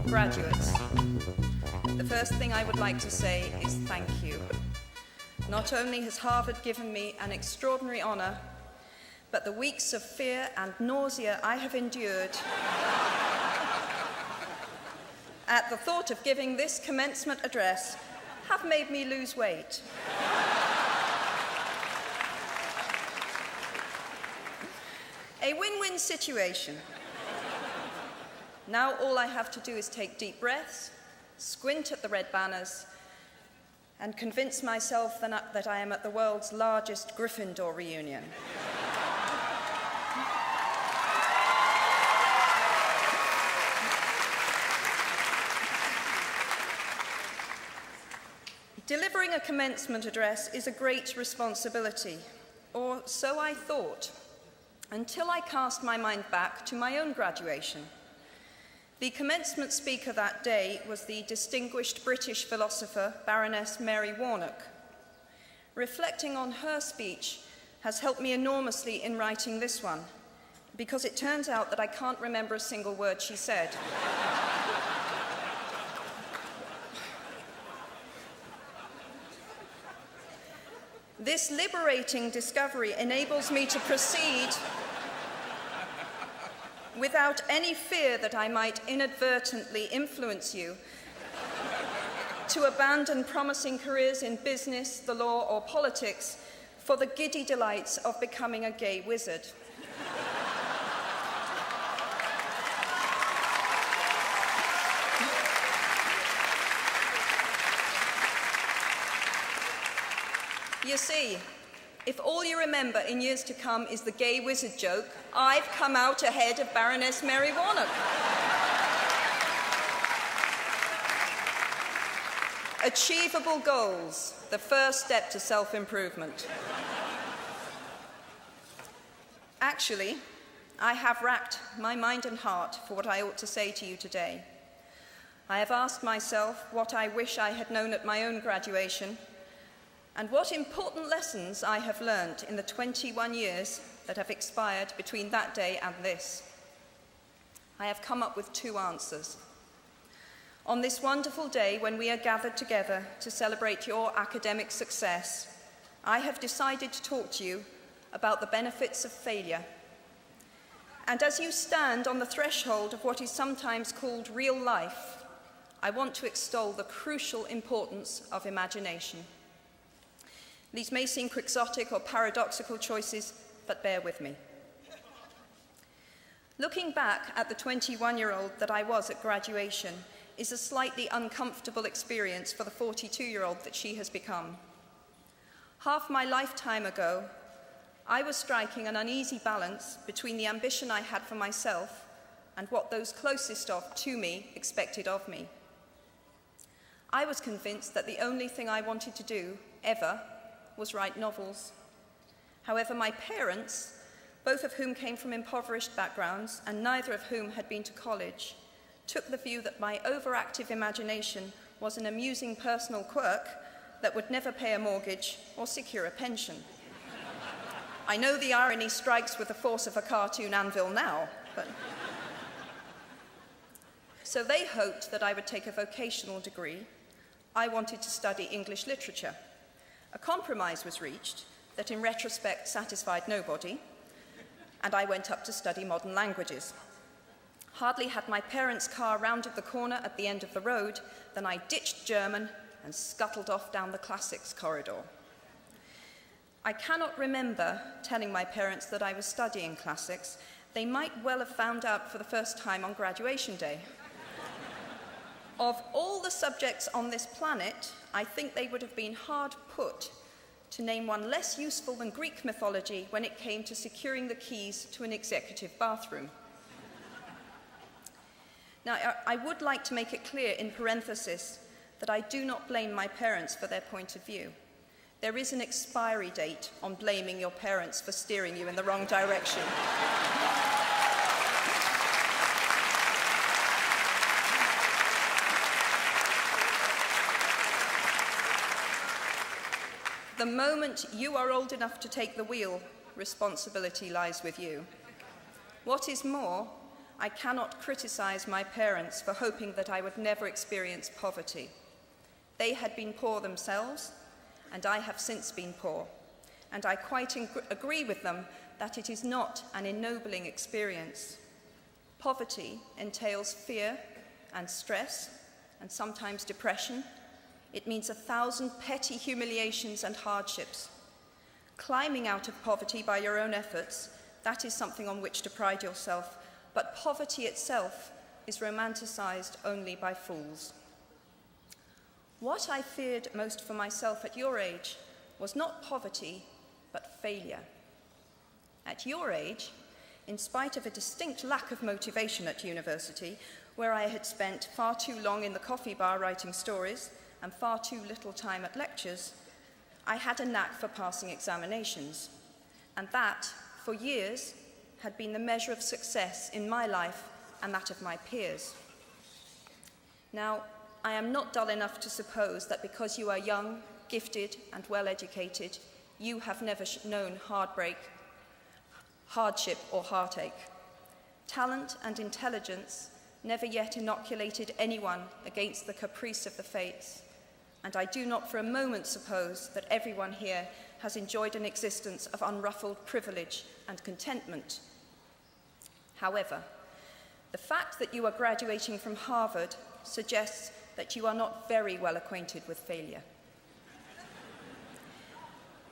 graduates, the first thing I would like to say is thank you. Not only has Harvard given me an extraordinary honor, but the weeks of fear and nausea I have endured at the thought of giving this commencement address have made me lose weight. A win-win situation. Now all I have to do is take deep breaths, squint at the red banners, and convince myself that I am at the world's largest Gryffindor reunion. Delivering a commencement address is a great responsibility, or so I thought, until I cast my mind back to my own graduation. The commencement speaker that day was the distinguished British philosopher, Baroness Mary Warnock. Reflecting on her speech has helped me enormously in writing this one, because it turns out that I can't remember a single word she said. This liberating discovery enables me to proceed without any fear that I might inadvertently influence you to abandon promising careers in business, the law, or politics for the giddy delights of becoming a gay wizard. You see, if all you remember in years to come is the gay wizard joke, I've come out ahead of Baroness Mary Warnock. Achievable goals, the first step to self-improvement. Actually, I have racked my mind and heart for what I ought to say to you today. I have asked myself what I wish I had known at my own graduation, and what important lessons I have learned in the 21 years that have expired between that day and this. I have come up with two answers. On this wonderful day when we are gathered together to celebrate your academic success, I have decided to talk to you about the benefits of failure And as you stand on the threshold of what is sometimes called real life, I want to extol the crucial importance of imagination. These may seem quixotic or paradoxical choices, but bear with me. Looking back at the 21-year-old that I was at graduation is a slightly uncomfortable experience for the 42-year-old that she has become. Half my lifetime ago, I was striking an uneasy balance between the ambition I had for myself and what those closest to me expected of me. I was convinced that the only thing I wanted to do, ever, was write novels. However, my parents, both of whom came from impoverished backgrounds and neither of whom had been to college, took the view that my overactive imagination was an amusing personal quirk that would never pay a mortgage or secure a pension. I know the irony strikes with the force of a cartoon anvil now, but... So they hoped that I would take a vocational degree. I wanted to study English literature. A compromise was reached that in retrospect satisfied nobody, and I went up to study modern languages. Hardly had my parents' car rounded the corner at the end of the road than I ditched German and scuttled off down the classics corridor. I cannot remember telling my parents that I was studying classics. They might well have found out for the first time on graduation day. Of all the subjects on this planet, I think they would have been hard put to name one less useful than Greek mythology when it came to securing the keys to an executive bathroom. Now, I would like to make it clear in parenthesis that I do not blame my parents for their point of view. There is an expiry date on blaming your parents for steering you in the wrong direction. The moment you are old enough to take the wheel, responsibility lies with you. What is more, I cannot criticize my parents for hoping that I would never experience poverty. They had been poor themselves, and I have since been poor. And I quite agree with them that it is not an ennobling experience. Poverty entails fear and stress, and sometimes depression. It means 1,000 petty humiliations and hardships. Climbing out of poverty by your own efforts, that is something on which to pride yourself, but poverty itself is romanticized only by fools. What I feared most for myself at your age was not poverty, but failure. At your age, in spite of a distinct lack of motivation at university, where I had spent far too long in the coffee bar writing stories and far too little time at lectures, I had a knack for passing examinations, and that, for years, had been the measure of success in my life and that of my peers. Now, I am not dull enough to suppose that because you are young, gifted, and well-educated, you have never known heartbreak, hardship, or heartache. Talent and intelligence never yet inoculated anyone against the caprice of the fates, and I do not for a moment suppose that everyone here has enjoyed an existence of unruffled privilege and contentment. However, the fact that you are graduating from Harvard suggests that you are not very well acquainted with failure.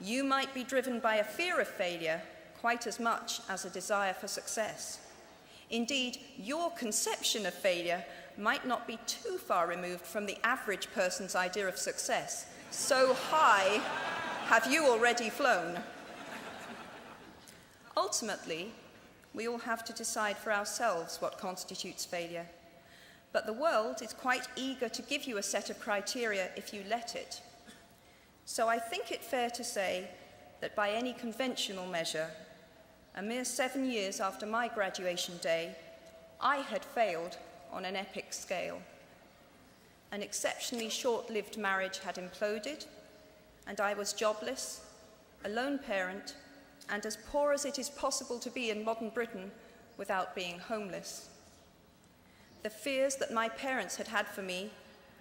You might be driven by a fear of failure quite as much as a desire for success. Indeed, your conception of failure might not be too far removed from the average person's idea of success. So high have you already flown. Ultimately, we all have to decide for ourselves what constitutes failure. But the world is quite eager to give you a set of criteria if you let it. So I think it fair to say that by any conventional measure, a mere 7 years after my graduation day, I had failed on an epic scale. An exceptionally short-lived marriage had imploded, and I was jobless, a lone parent, and as poor as it is possible to be in modern Britain without being homeless. The fears that my parents had had for me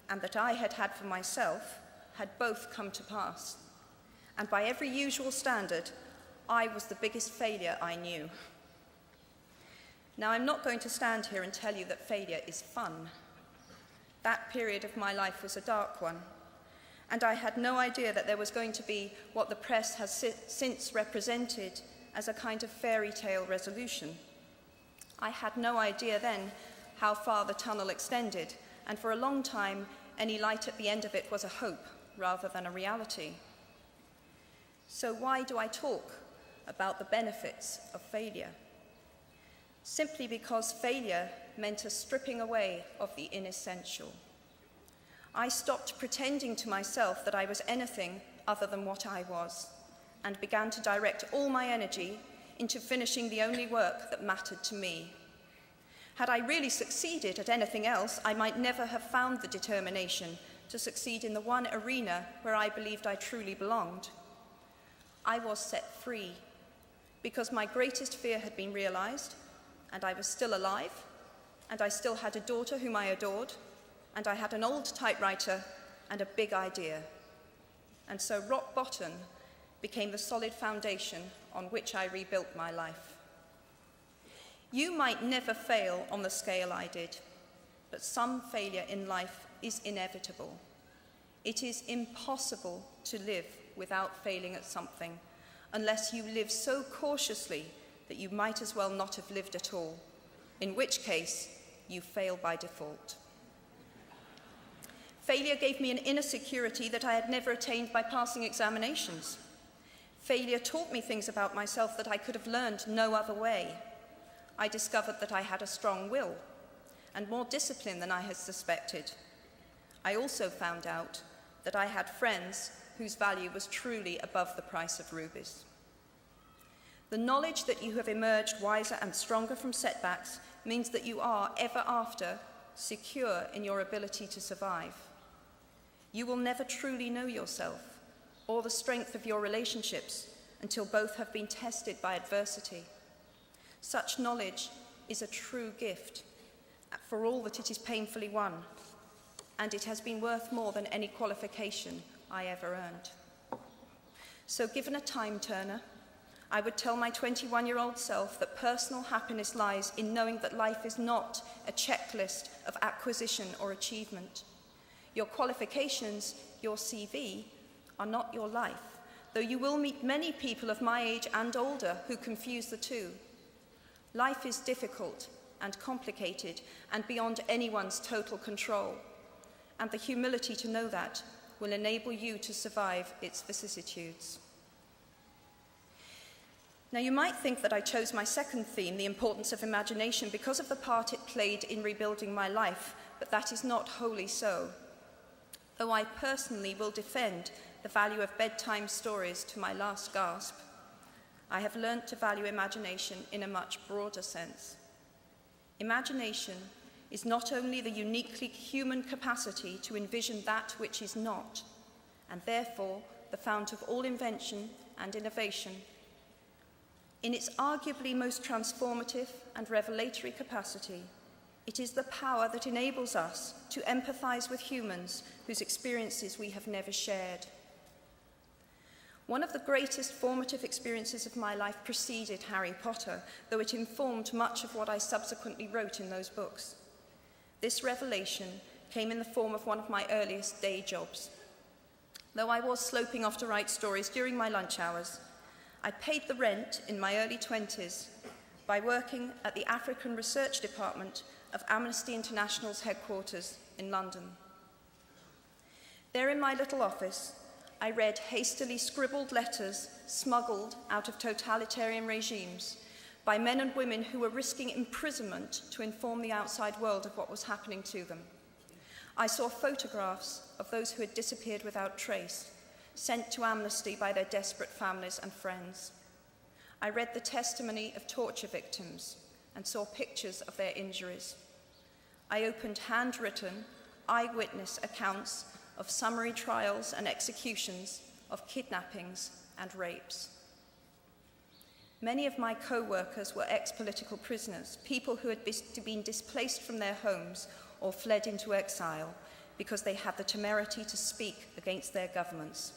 and that I had had for myself had both come to pass. And by every usual standard, I was the biggest failure I knew. Now, I'm not going to stand here and tell you that failure is fun. That period of my life was a dark one, and I had no idea that there was going to be what the press has since represented as a kind of fairy tale resolution. I had no idea then how far the tunnel extended, and for a long time, any light at the end of it was a hope rather than a reality. So why do I talk about the benefits of failure? Simply because failure meant a stripping away of the inessential. I stopped pretending to myself that I was anything other than what I was, and began to direct all my energy into finishing the only work that mattered to me. Had I really succeeded at anything else, I might never have found the determination to succeed in the one arena where I believed I truly belonged. I was set free because my greatest fear had been realized, and I was still alive, and I still had a daughter whom I adored, and I had an old typewriter and a big idea. And so rock bottom became the solid foundation on which I rebuilt my life. You might never fail on the scale I did, but some failure in life is inevitable. It is impossible to live without failing at something, unless you live so cautiously that you might as well not have lived at all, in which case you fail by default. Failure gave me an inner security that I had never attained by passing examinations. Failure taught me things about myself that I could have learned no other way. I discovered that I had a strong will and more discipline than I had suspected. I also found out that I had friends whose value was truly above the price of rubies. The knowledge that you have emerged wiser and stronger from setbacks means that you are, ever after, secure in your ability to survive. You will never truly know yourself or the strength of your relationships until both have been tested by adversity. Such knowledge is a true gift, for all that it is painfully won, and it has been worth more than any qualification I ever earned. So given a time turner, I would tell my 21-year-old self that personal happiness lies in knowing that life is not a checklist of acquisition or achievement. Your qualifications, your CV, are not your life, though you will meet many people of my age and older who confuse the two. Life is difficult and complicated and beyond anyone's total control, and the humility to know that will enable you to survive its vicissitudes. Now, you might think that I chose my second theme, the importance of imagination, because of the part it played in rebuilding my life, but that is not wholly so. Though I personally will defend the value of bedtime stories to my last gasp, I have learnt to value imagination in a much broader sense. Imagination is not only the uniquely human capacity to envision that which is not, and therefore the fount of all invention and innovation. In its arguably most transformative and revelatory capacity, it is the power that enables us to empathize with humans whose experiences we have never shared. One of the greatest formative experiences of my life preceded Harry Potter, though it informed much of what I subsequently wrote in those books. This revelation came in the form of one of my earliest day jobs. Though I was sloping off to write stories during my lunch hours, I paid the rent in my early 20s by working at the African Research Department of Amnesty International's headquarters in London. There in my little office, I read hastily scribbled letters smuggled out of totalitarian regimes by men and women who were risking imprisonment to inform the outside world of what was happening to them. I saw photographs of those who had disappeared without trace, sent to Amnesty by their desperate families and friends. I read the testimony of torture victims and saw pictures of their injuries. I opened handwritten, eyewitness accounts of summary trials and executions, of kidnappings and rapes. Many of my co-workers were ex-political prisoners, people who had been displaced from their homes or fled into exile because they had the temerity to speak against their governments.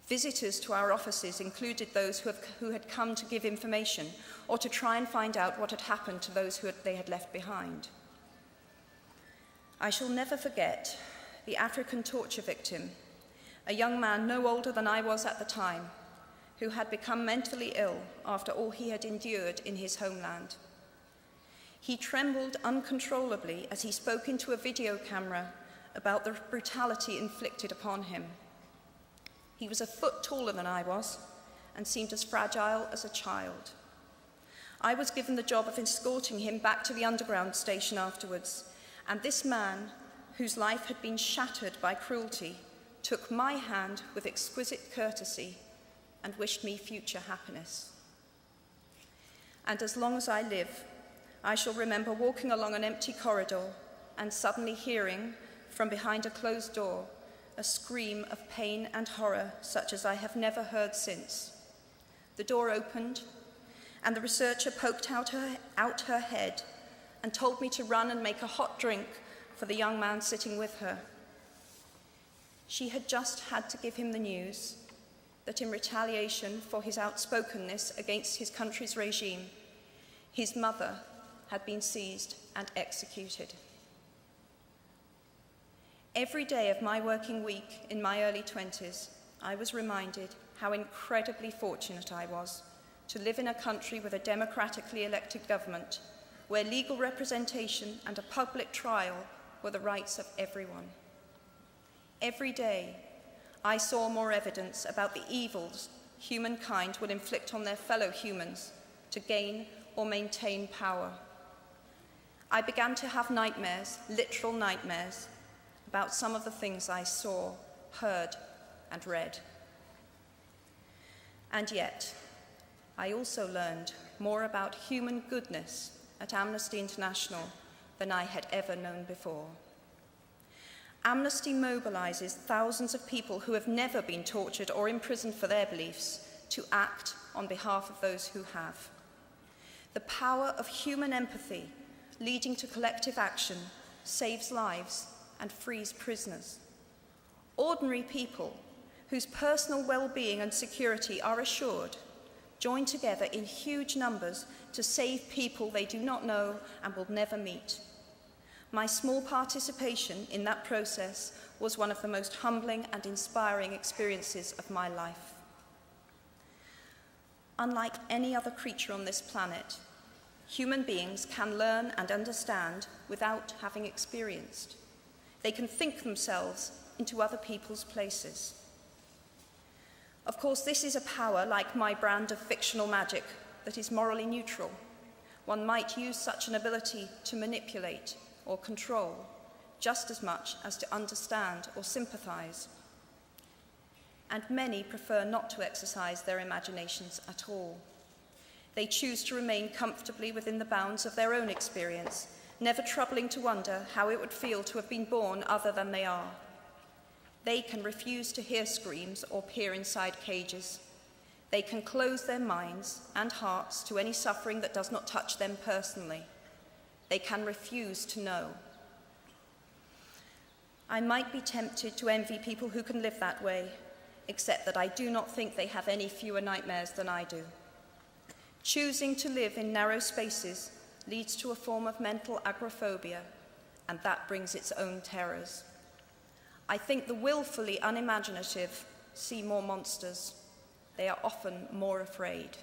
Visitors to our offices included those who had come to give information or to try and find out what had happened to those they had left behind. I shall never forget the African torture victim, a young man no older than I was at the time, who had become mentally ill after all he had endured in his homeland. He trembled uncontrollably as he spoke into a video camera about the brutality inflicted upon him. He was a foot taller than I was and seemed as fragile as a child. I was given the job of escorting him back to the underground station afterwards, and this man, whose life had been shattered by cruelty, took my hand with exquisite courtesy and wished me future happiness. And as long as I live, I shall remember walking along an empty corridor and suddenly hearing, from behind a closed door, a scream of pain and horror such as I have never heard since. The door opened, and the researcher poked out her head and told me to run and make a hot drink for the young man sitting with her. She had just had to give him the news that in retaliation for his outspokenness against his country's regime, his mother had been seized and executed. Every day of my working week in my early 20s, I was reminded how incredibly fortunate I was to live in a country with a democratically elected government, where legal representation and a public trial were the rights of everyone. Every day, I saw more evidence about the evils humankind will inflict on their fellow humans to gain or maintain power. I began to have nightmares, literal nightmares, about some of the things I saw, heard, and read. And yet, I also learned more about human goodness at Amnesty International than I had ever known before. Amnesty mobilizes thousands of people who have never been tortured or imprisoned for their beliefs to act on behalf of those who have. The power of human empathy leading to collective action saves lives and frees prisoners. Ordinary people whose personal well-being and security are assured join together in huge numbers to save people they do not know and will never meet. My small participation in that process was one of the most humbling and inspiring experiences of my life. Unlike any other creature on this planet, human beings can learn and understand without having experienced. They can think themselves into other people's places. Of course, this is a power, like my brand of fictional magic, that is morally neutral. One might use such an ability to manipulate or control just as much as to understand or sympathize. And many prefer not to exercise their imaginations at all. They choose to remain comfortably within the bounds of their own experience, never troubling to wonder how it would feel to have been born other than they are. They can refuse to hear screams or peer inside cages. They can close their minds and hearts to any suffering that does not touch them personally. They can refuse to know. I might be tempted to envy people who can live that way, except that I do not think they have any fewer nightmares than I do. Choosing to live in narrow spaces leads to a form of mental agoraphobia, and that brings its own terrors. I think the willfully unimaginative see more monsters. They are often more afraid.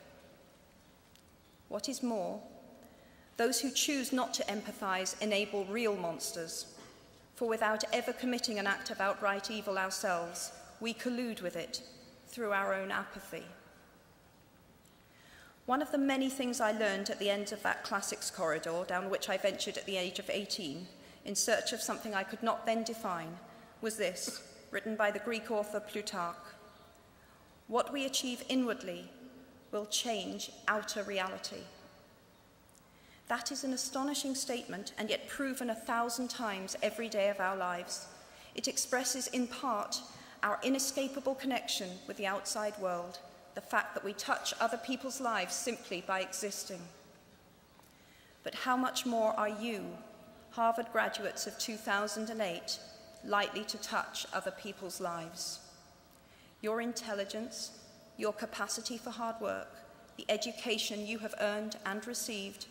What is more, those who choose not to empathize enable real monsters, for without ever committing an act of outright evil ourselves, we collude with it through our own apathy. One of the many things I learned at the end of that classics corridor down which I ventured at the age of 18 in search of something I could not then define was this, written by the Greek author Plutarch: "What we achieve inwardly will change outer reality." That is an astonishing statement, and yet proven 1,000 times every day of our lives. It expresses in part our inescapable connection with the outside world, the fact that we touch other people's lives simply by existing. But how much more are you, Harvard graduates of 2008, likely to touch other people's lives? Your intelligence, your capacity for hard work, the education you have earned and received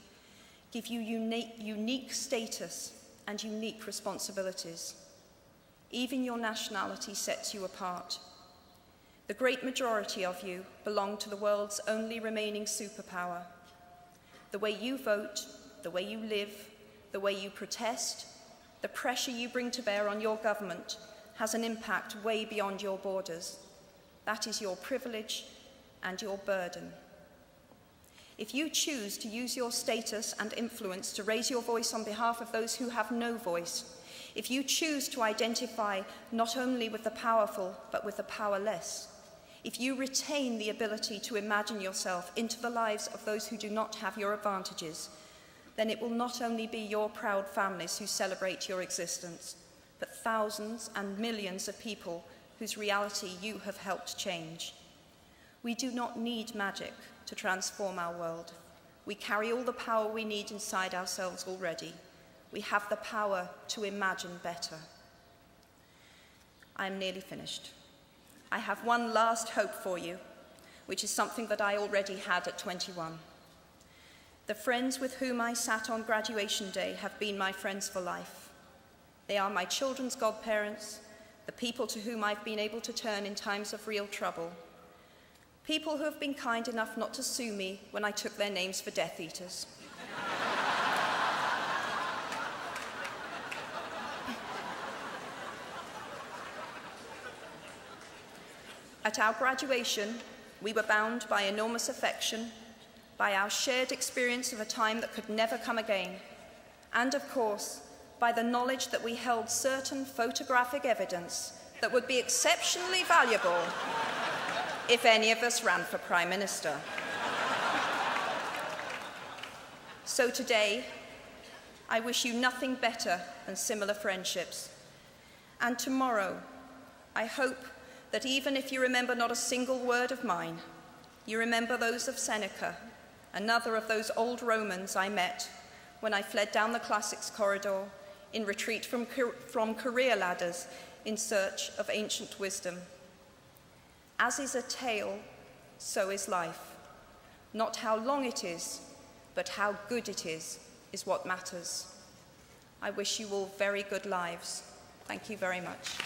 give you unique status and unique responsibilities. Even your nationality sets you apart. The great majority of you belong to the world's only remaining superpower. The way you vote, the way you live, the way you protest, the pressure you bring to bear on your government has an impact way beyond your borders. That is your privilege and your burden. If you choose to use your status and influence to raise your voice on behalf of those who have no voice, if you choose to identify not only with the powerful but with the powerless, if you retain the ability to imagine yourself into the lives of those who do not have your advantages, then it will not only be your proud families who celebrate your existence, but thousands and millions of people whose reality you have helped change. We do not need magic to transform our world. We carry all the power we need inside ourselves already. We have the power to imagine better. I am nearly finished. I have one last hope for you, which is something that I already had at 21. The friends with whom I sat on graduation day have been my friends for life. They are my children's godparents, the people to whom I've been able to turn in times of real trouble, people who have been kind enough not to sue me when I took their names for Death Eaters. At our graduation, we were bound by enormous affection, by our shared experience of a time that could never come again, and of course, by the knowledge that we held certain photographic evidence that would be exceptionally valuable if any of us ran for Prime Minister. So today, I wish you nothing better than similar friendships. And tomorrow, I hope that even if you remember not a single word of mine, you remember those of Seneca, another of those old Romans I met when I fled down the classics corridor in retreat from career ladders in search of ancient wisdom. As is a tale, so is life. Not how long it is, but how good it is what matters. I wish you all very good lives. Thank you very much.